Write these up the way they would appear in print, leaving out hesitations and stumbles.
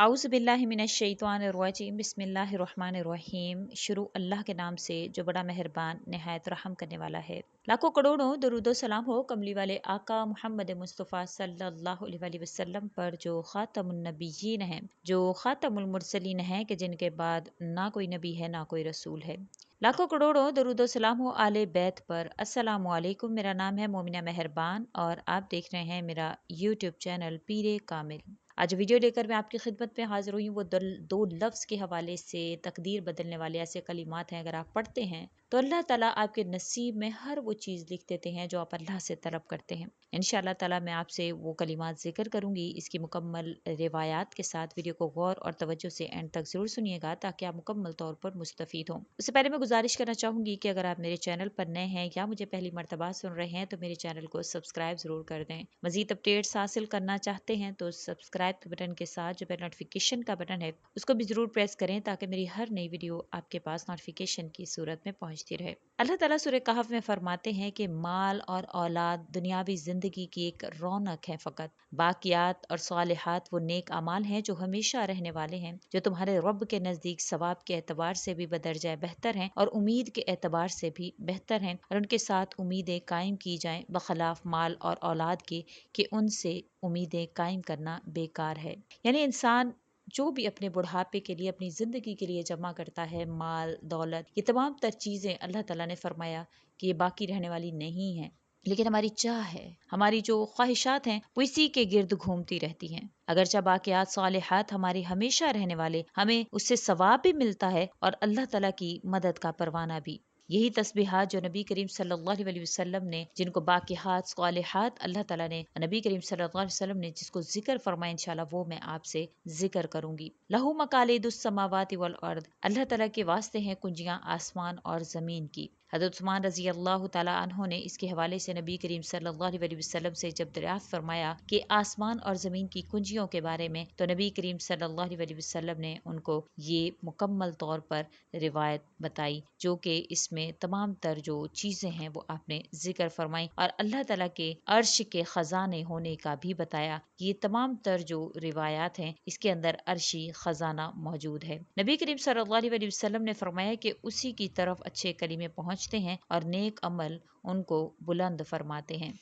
आउज़ बिल्लाहि मिनश शैतानिर रजीम बिस्मिल्लाहिर्रहमानिर्रहीम। शुरू अल्लाह के नाम से जो बड़ा मेहरबान निहायत रहम करने वाला है। लाखों करोड़ों दरूदो सलाम हो कमली वाले आका मोहम्मद मुस्तफ़ा सल्लल्लाहु अलैहि वसल्लम पर, जो ख़ातमुन नबिय्यीन हैं, जो ख़ातमुल मुरसलीन हैं, कि जिनके बाद ना कोई नबी है ना कोई रसूल है। लाखों करोड़ों दरूदो सलाम हो आले बैत पर। अस्सलामु अलैकुम। मेरा नाम है मोमिना मेहरबान और आप देख रहे हैं मेरा यूट्यूब चैनल पीरे कामिल। आज वीडियो लेकर मैं आपकी खिदमत में हाजिर हुई हूँ। वो दो लफ्ज़ के हवाले से तकदीर बदलने वाले ऐसे कलिमात हैं, अगर आप पढ़ते हैं तो अल्लाह ताला आपके नसीब में हर वो चीज़ लिख देते हैं जो आप अल्लाह से तलब करते हैं। इंशाअल्लाह ताला मैं आपसे वो कलिमात जिक्र करूंगी। इसकी मुकम्मल रिवायात के साथ वीडियो को गौर और तवज्जो से एंड तक जरूर सुनिएगा ताकि आप मुकम्मल तौर पर मुस्तफ़ीद हों। उससे पहले मैं गुजारिश करना चाहूँगी कि अगर आप मेरे चैनल पर नए हैं या मुझे पहली मरतबा सुन रहे हैं तो मेरे चैनल को सब्सक्राइब ज़रूर कर दें। मज़ीद अपडेट्स हासिल करना चाहते हैं तो सब्सक्राइब के बटन के साथ जो नोटिफिकेशन का बटन है उसको भी ज़रूर प्रेस करें ताकि मेरी हर नई वीडियो आपके पास नोटिफिकेशन की सूरत में पहुँचती रहे। अल्लाह ताला सूरह कहफ में फरमाते हैं कि माल और औलाद दुनियावी जिंदगी की एक रौनक है, फ़कत बाकियात और सालिहात वो नेक अमाल हैं जो हमेशा रहने वाले हैं, जो तुम्हारे रब के नज़दीक सवाब के एतबार से भी बदरजाए बेहतर हैं और उम्मीद के एतबार से भी बेहतर हैं, और उनके साथ उम्मीदें कायम की जाएं बखलाफ माल और औलाद के कि उनसे उम्मीदें कायम करना बेकार है। यानी इंसान जो भी अपने बुढ़ापे के लिए, अपनी ज़िंदगी के लिए जमा करता है, माल दौलत, ये तमाम तर चीज़ें अल्लाह ताला ने फरमाया कि ये बाकी रहने वाली नहीं हैं, लेकिन हमारी चाह है, हमारी जो ख्वाहिशात हैं वो इसी के गिर्द घूमती रहती हैं। अगरचे बाकियात सालिहात हमारे हमेशा रहने वाले, हमें उससे सवाब भी मिलता है और अल्लाह ताला की मदद का परवाना भी। यही तस्बीहात जो नबी करीम सल्लल्लाहु अलैहि वसल्लम ने, जिनको बाकियात सालिहात अल्लाह ताला ने, नबी करीम सल्लल्लाहु अलैहि वसल्लम ने जिसको जिक्र फरमाया, इंशाल्लाह वो मैं आपसे जिक्र करूंगी। लहू मकालिदुस समावाति वल अर्द, अल्लाह ताला के वास्ते हैं कुंजियां आसमान और जमीन की। हज़रत उस्मान रजी अल्लाह तआला अन्हो ने इसके हवाले से नबी करीम सल्लल्लाहु अलैहि वसल्लम से जब दरियाफ्त फरमाया कि आसमान और ज़मीन की कुंजियों के बारे में, तो नबी करीम सल्लल्लाहु अलैहि वसल्लम ने उनको ये मुकम्मल तौर पर रिवायत बताई, जो कि इसमें तमाम तर जो चीज़ें हैं वो आपने जिक्र फरमाई, और अल्लाह ताला के अर्श के ख़जाने होने का भी बताया। ये तमाम तर जो रिवायात हैं इसके अंदर अर्शी ख़जाना मौजूद है। नबी करीम सल्लल्लाहु अलैहि वसल्लम ने फरमाया कि उसी की तरफ अच्छे कलीमे पहुँचते हैं और नेक अमल उनको बुलंद फरमाते हैं।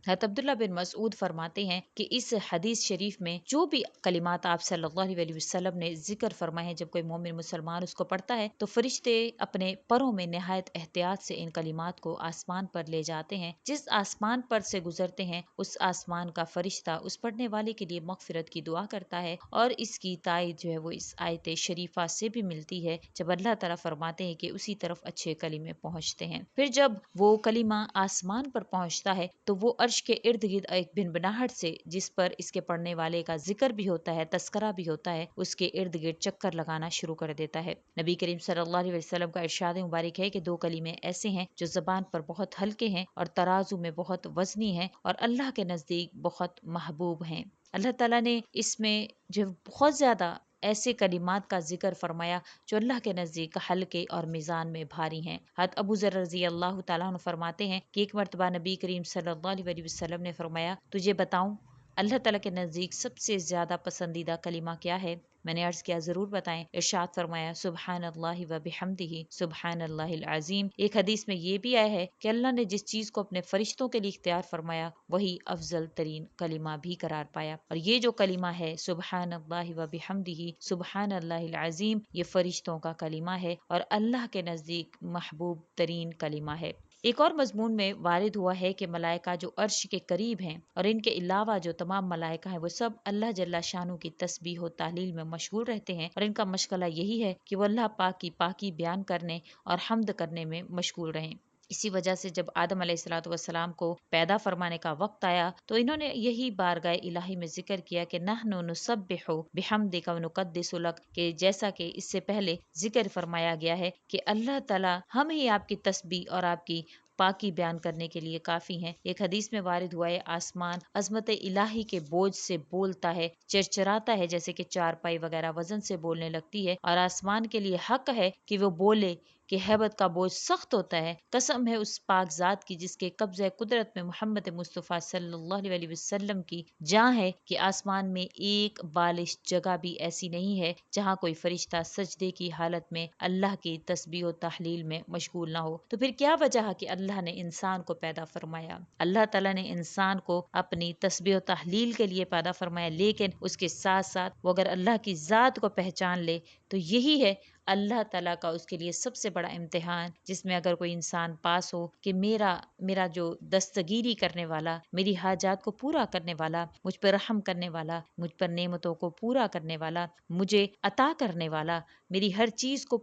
हज़रत अब्दुल्ला बिन मसऊद फरमाते हैं कि इस हदीस शरीफ में जो भी कलिमात आप सल्लल्लाहु अलैहि वसल्लम ने जिक्र फरमाए हैं, जब कोई मोमिन मुसलमान उसको पढ़ता है तो फरिश्ते अपने परों में निहायत एहतियात से इन कलिमात को आसमान पर ले जाते हैं। जिस आसमान पर से गुजरते हैं उस आसमान का फरिश्ता उस पढ़ने वाले के लिए मगफिरत की दुआ करता है, और इसकी तायद जो है वो इस आयत शरीफा से भी मिलती है, जब अल्लाह ताला फरमाते हैं कि उसी तरफ अच्छे कलिमे पहुँचते हैं। फिर जब वो कलिमा आसमान पर पहुँचता है तो वो अर्श के इर्द गिर्द एक भिनभिनाहट से, जिस पर इसके पढ़ने वाले का जिक्र भी होता है, तस्करा भी होता है, उसके इर्द गिर्द चक्कर लगाना शुरू कर देता है। नबी करीम सल्लल्लाहु अलैहि वसल्लम का इरशाद मुबारक है कि दो कलीमे ऐसे हैं जो जबान पर बहुत हल्के हैं और तराजू में बहुत वजनी हैं और अल्लाह के नज़दीक बहुत महबूब हैं। अल्लाह ताला ने इसमें जो बहुत ज़्यादा ऐसे कलिमात का जिक्र फरमाया जो अल्लाह के नज़दीक हल्के और मिज़ान में भारी हैं। हज़रत अबू ज़र रज़ी अल्लाह तआला अन्हु फरमाते हैं कि एक मरतबा नबी करीम सल्लल्लाहु अलैहि वसल्लम ने फरमाया, तुझे बताऊं अल्लाह ताला के नज़दीक सबसे ज़्यादा पसंदीदा कलिमा क्या है? मैंने अर्ज़ किया, ज़रूर बताएं। इरशाद फरमाया, सुब्हानल्लाहि व बिहम्दिही सुब्हानल्लाहिल अज़ीम। एक हदीस में ये भी आया है कि अल्लाह ने जिस चीज़ को अपने फरिश्तों के लिए इख्तियार फरमाया वही अफजल तरीन कलिमा भी करार पाया, और ये जो कलिमा है सुब्हानल्लाहि व बिहम्दिही सुब्हानल्लाहिल अज़ीम, ये फरिश्तों का कलिमा है और अल्लाह के नज़दीक महबूब तरीन कलिमा है। एक और मजमून में वारिद हुआ है कि मलाइका जो अर्श के करीब हैं और इनके अलावा जो तमाम मलाइका हैं वो सब अल्लाह जल्ला शानू की तस्बीह और तालील में मशगूल रहते हैं, और इनका मशगला यही है कि वो अल्लाह पाक की पाकी बयान करने और हम्द करने में मशगूल रहें। इसी वजह से जब आदम अलैहिस्सलाम को पैदा फरमाने का वक्त आया तो इन्होंने यही बारगाह इलाही में जिक्र किया कि नहनु नुसब्बिहु बिहम्दिका व नुक़द्दिसु लक, कि जैसा कि इससे पहले जिक्र फरमाया गया है कि अल्लाह ताला हम ही आपकी तस्बीह और आपकी पाकी बयान करने के लिए काफी हैं। एक हदीस में वारिद हुआ है, आसमान अजमत इलाही के बोझ से बोलता है, चिरचिराता है, जैसे कि चारपाई वगैरह वजन से बोलने लगती है, और आसमान के लिए हक है कि वो बोले کہ ہیبت کا بوجھ سخت ہوتا ہے۔ قسم ہے اس پاک ذات کی جس کے قبضہ قدرت میں محمد مصطفیٰ صلی اللہ علیہ وسلم کی جان ہے کہ آسمان میں ایک بالش جگہ بھی ایسی نہیں ہے جہاں کوئی فرشتہ سجدے کی حالت میں اللہ کی تسبیح و تحلیل میں مشغول نہ ہو۔ تو پھر کیا وجہ ہے کہ اللہ نے انسان کو پیدا فرمایا؟ اللہ تعالیٰ نے انسان کو اپنی تسبیح و تحلیل کے لیے پیدا فرمایا، لیکن اس کے ساتھ ساتھ وہ اگر اللہ کی ذات کو پہچان لے تو یہی ہے اللہ تعالیٰ کا اس کے لیے سب سے بڑا امتحان، جس میں اگر کوئی انسان پاس ہو کہ میرا جو دستگیری کرنے والا، میری حاجات کو پورا کرنے والا، مجھ پر رحم کرنے والا، مجھ پر نعمتوں کو پورا کرنے والا، مجھے عطا کرنے والا، میری ہر چیز کو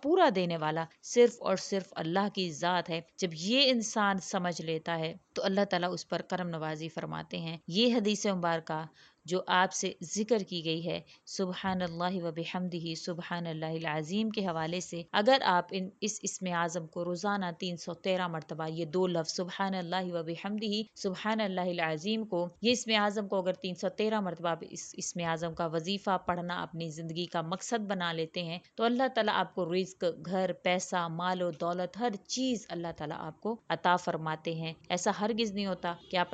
پورا دینے والا صرف اور صرف اللہ کی ذات ہے، جب یہ انسان سمجھ لیتا ہے تو اللہ تعالیٰ اس پر کرم نوازی فرماتے ہیں۔ یہ حدیث مبارکہ جو آپ سے ذکر کی گئی ہے، سبحان اللہ و بحمدہ سبحان اللہ العظیم کے حوالے سے، اگر آپ اس اسم اعظم کو روزانہ 313 مرتبہ، یہ دو لفظ سبحان اللہ و بحمدہ سبحان اللہ العظیم کو، یہ اسم اعظم کو اگر 313 مرتبہ آپ اس اسم اعظم کا وظیفہ پڑھنا اپنی زندگی کا مقصد بنا لیتے ہیں تو اللہ تعالیٰ آپ کو رزق، گھر، پیسہ، مال و دولت، ہر چیز اللہ تعالیٰ آپ کو عطا فرماتے ہیں۔ ایسا ہرگز نہیں ہوتا کہ آپ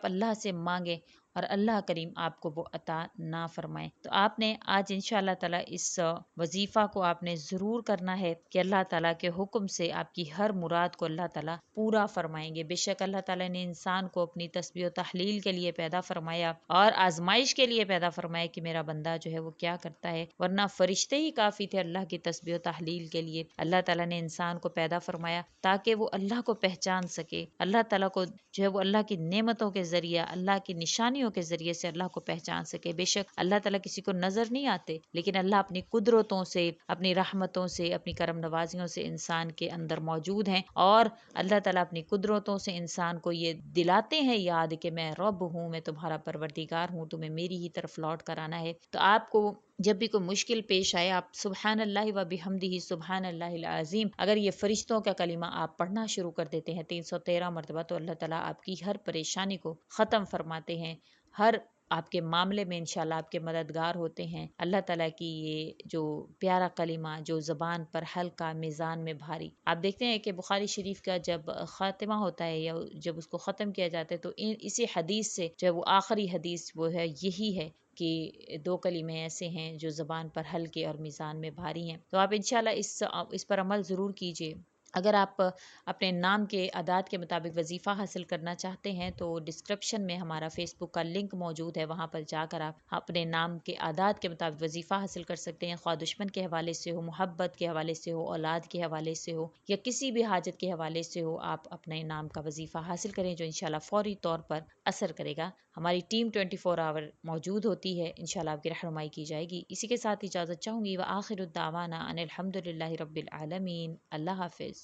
اللہ سے مانگیں، اور اللہ کریم آپ کو وہ عطا نہ فرمائے۔ تو آپ نے آج انشاءاللہ تعالیٰ اس وظیفہ کو آپ نے ضرور کرنا ہے کہ اللہ تعالیٰ کے حکم سے آپ کی ہر مراد کو اللہ تعالیٰ پورا فرمائیں گے۔ بے شک اللہ تعالیٰ نے انسان کو اپنی تسبیح و تحلیل کے لیے پیدا فرمایا اور آزمائش کے لیے پیدا فرمایا کہ میرا بندہ جو ہے وہ کیا کرتا ہے، ورنہ فرشتے ہی کافی تھے اللہ کی تسبیح و تحلیل کے لیے۔ اللہ تعالیٰ نے انسان کو پیدا فرمایا تاکہ وہ اللہ کو پہچان سکے، اللہ تعالیٰ کو جو ہے وہ اللہ کی نعمتوں کے ذریعہ، اللہ کی نشانیوں کے ذریعے سے اللہ کو پہچان سکے۔ بے شک اللہ تعالیٰ کسی کو نظر نہیں آتے، لیکن اللہ اپنی قدرتوں سے، اپنی رحمتوں سے، اپنی کرم نوازیوں سے انسان کے اندر موجود ہیں، اور اللہ تعالیٰ اپنی قدرتوں سے انسان کو یہ دلاتے ہیں یاد کہ میں رب ہوں، میں تمہارا پروردگار ہوں، تمہیں میری ہی طرف لوٹ کر آنا ہے۔ تو آپ کو جب بھی کوئی مشکل پیش آئے، آپ سبحان اللہ و بحمدہ سبحان اللہ العظیم، اگر یہ فرشتوں کا کلمہ آپ پڑھنا شروع کر دیتے ہیں 313 مرتبہ، تو اللہ تعالیٰ آپ کی ہر پریشانی کو ختم فرماتے ہیں، ہر آپ کے معاملے میں انشاءاللہ آپ کے مددگار ہوتے ہیں۔ اللہ تعالیٰ کی یہ جو پیارا کلمہ جو زبان پر ہلکا، میزان میں بھاری، آپ دیکھتے ہیں کہ بخاری شریف کا جب خاتمہ ہوتا ہے یا جب اس کو ختم کیا جاتا ہے تو اسی حدیث سے جو ہے وہ آخری حدیث وہ ہے، یہی ہے کہ دو کلمے ایسے ہیں جو زبان پر ہلکے اور میزان میں بھاری ہیں۔ تو آپ انشاءاللہ اس پر عمل ضرور کیجیے۔ اگر آپ اپنے نام کے اعداد کے مطابق وظیفہ حاصل کرنا چاہتے ہیں تو ڈسکرپشن میں ہمارا فیس بک کا لنک موجود ہے، وہاں پر جا کر آپ اپنے نام کے اعداد کے مطابق وظیفہ حاصل کر سکتے ہیں، خواہ دشمن کے حوالے سے ہو، محبت کے حوالے سے ہو، اولاد کے حوالے سے ہو، یا کسی بھی حاجت کے حوالے سے ہو، آپ اپنے نام کا وظیفہ حاصل کریں جو انشاءاللہ فوری طور پر اثر کرے گا۔ ہماری ٹیم 24 آور موجود ہوتی ہے، انشاءاللہ آپ کی رہنمائی کی جائے گی۔ اسی کے ساتھ اجازت چاہوں گی، وآخر الدعوانا ان الحمد للہ رب العالمین۔ اللہ حافظ۔